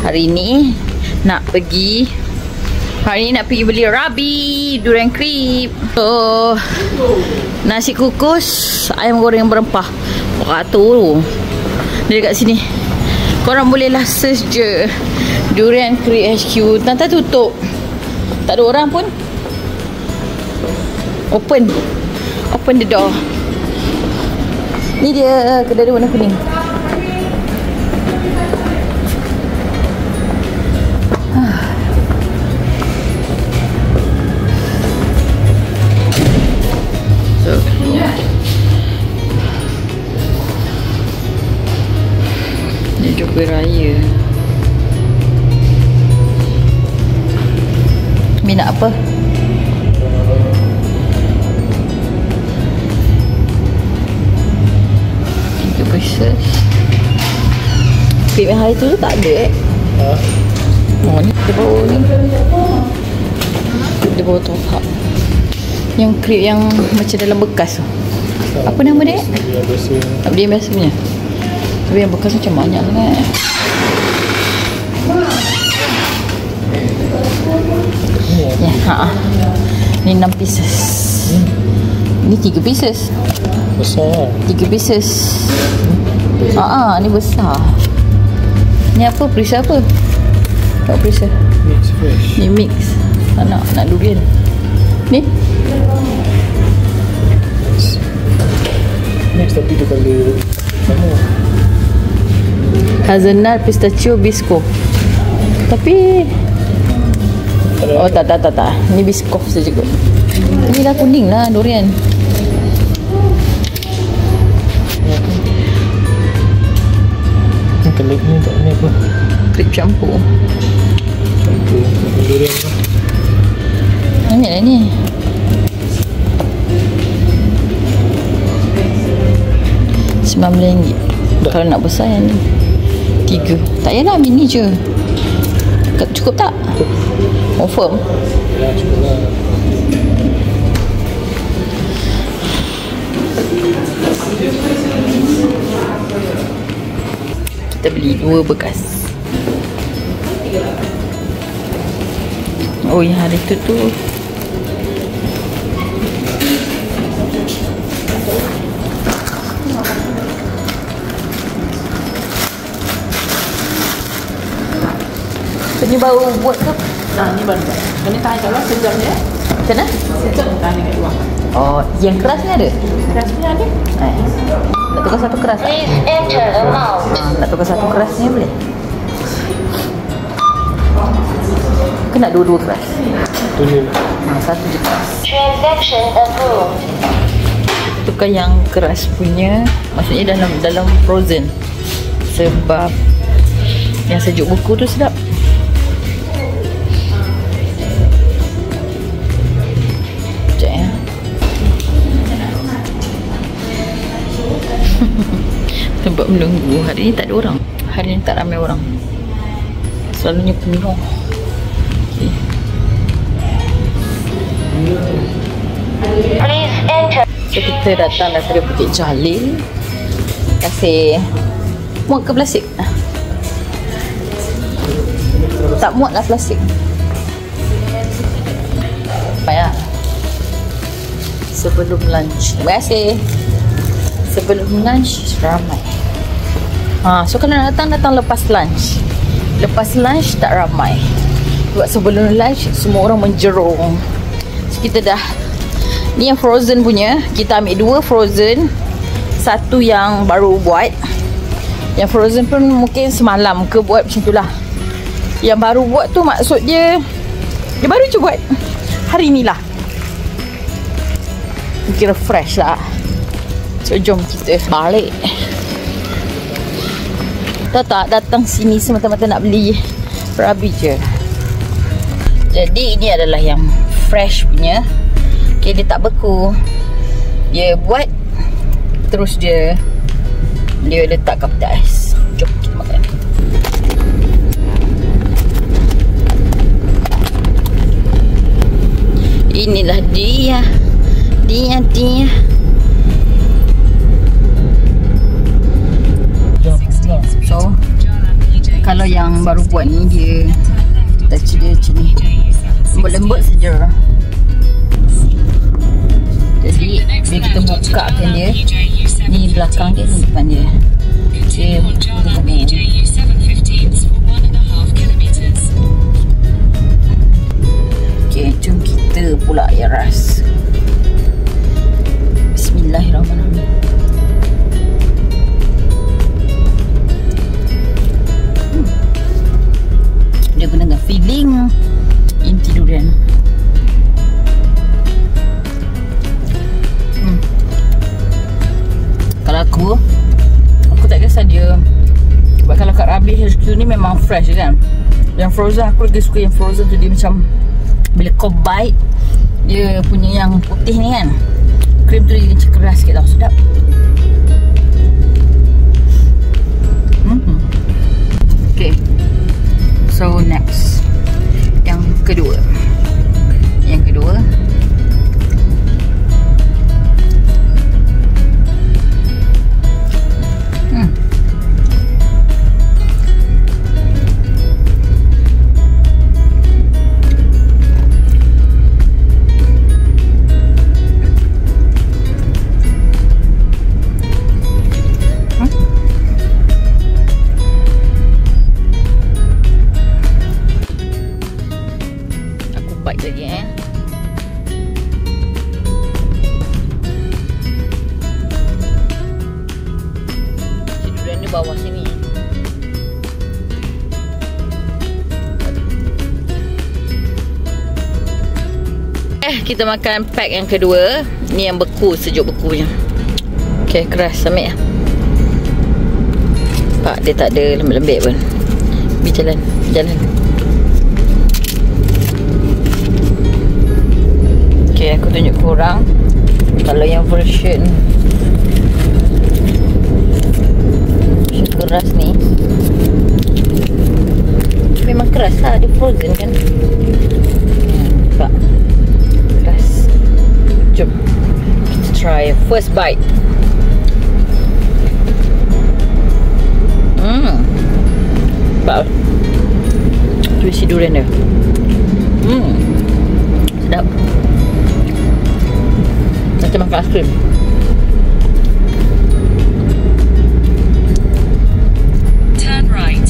Hari ni nak pergi beli Rabi durian krip. So nasi kukus, ayam goreng berempah. Beratur dia dekat sini. Korang bolehlah search je Durian Krip HQ. Tanta tutup, tak ada orang pun. Open the door. Ni dia kedai warna kuning. Ni Jokowi Raya. Mi nak apa? Pieces. Krip yang hari tu tak ada Oh ni dia bawa ni. Dia bawa top up. Yang krip yang macam dalam bekas tu. Apa nama dia? Dia biasa punya. Tapi yang bekas macam banyak sangat. Ya, ni 6 pieces. Ni 3 pieces. Besar 3 pieces. Ni besar. Ni apa? Perisa apa? Tak perisa. Mix fresh. Ni mix. Nak durian. Ni? Mix tapi dia colour sama. Hazelnut, pistachio, bisco. Tapi tak. Ni biscoff saja kot. Ni dah kuning lah durian. Kelip ni tak ni apa? Krip campur. Durian lah. Ambil lah ni. RM9. Kalau nak besar yang ni 3. Tak payahlah ambil ni je. Cukup tak? Confirm? Ya cukup lah. Kita beli 2 bekas. Oh yang hari tu ni baru buat ke? Ni baru buat. Ini tahan kat luar sejam je. Macam mana? Sejam tahan kat luar. Oh, yang keras ni ada? Keras punya ada. Nak tukar satu keras tak? Nak tukar satu keras ni boleh? Ke nak dua-dua keras? Tu je. Satu je keras. Tukar yang keras punya, maksudnya dalam frozen. Sebab yang sejuk buku tu sedap. Sekejap ya. Tempat menunggu. Hari ni tak ada orang. Hari ni tak ramai orang. Selalunya penuh. Okay. So kita datang daripada Bukit Jalil. Kasih muat ke plastik? Tak muat lah plastik. Payah. Sebelum lunch. Terima kasih. Sebelum lunch ramai. So kalau nak datang lepas lunch. Lepas lunch tak ramai. Sebab sebelum lunch semua orang menjerung. So kita dah, ni yang frozen punya. Kita ambil 2 frozen, 1 yang baru buat. Yang frozen pun mungkin semalam ke buat macam tu lah. Yang baru buat tu maksud dia baru je buat hari ni lah. Kira fresh lah. So jom kita balik. Tak datang sini semata-mata nak beli Rabi je. Jadi ini adalah yang fresh punya. Okay, dia tak beku. Dia buat terus dia letak kat peti ais. Jom kita makan. Inilah dia. So Kalau yang baru buat ni dia texture dia macam ni, lembut-lembut saja. Jadi bila kita bukakan dia, ni belakang dia, ni depan dia. Dia okay, jom kita pula iras. Bismillahirrahmanirrahim. Dia gunakan filling inti durian. Kalau aku tak kisah dia. Sebab kalau kat Rabi HQ ni memang fresh kan. Yang frozen aku lagi suka yang frozen tu, dia macam bila kau bite dia punya yang putih ni kan, krim tu dia macam keras sikit tau, sedap. Okay, so next yang kedua. Bite lagi durian di bawah sini. Kita makan pack yang kedua. Ni yang beku, sejuk bekunya. Okay, keras, ambil lah. Pak, dia tak ada lembik-lembik pun. Pergi jalan. Okay, aku tunjuk korang. Kalau yang version keras ni, memang keras lah, dia frozen kan. Nampak keras. Jom kita try first bite. Nampak tu isi durian dia. Sedap. Macam makan aiskrim. Turn right.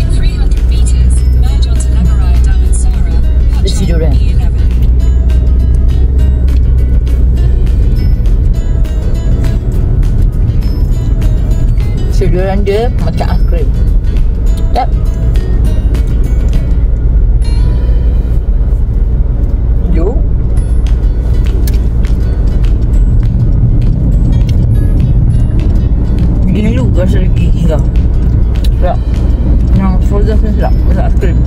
In 300 meters, merge onto Leveraya Damansara, Hotline E11. Durian dia macam aiskrim. Sedap. Begini juga rasa gigi tau. Sedap. Yang frozen pun sedap. Macam aiskrim.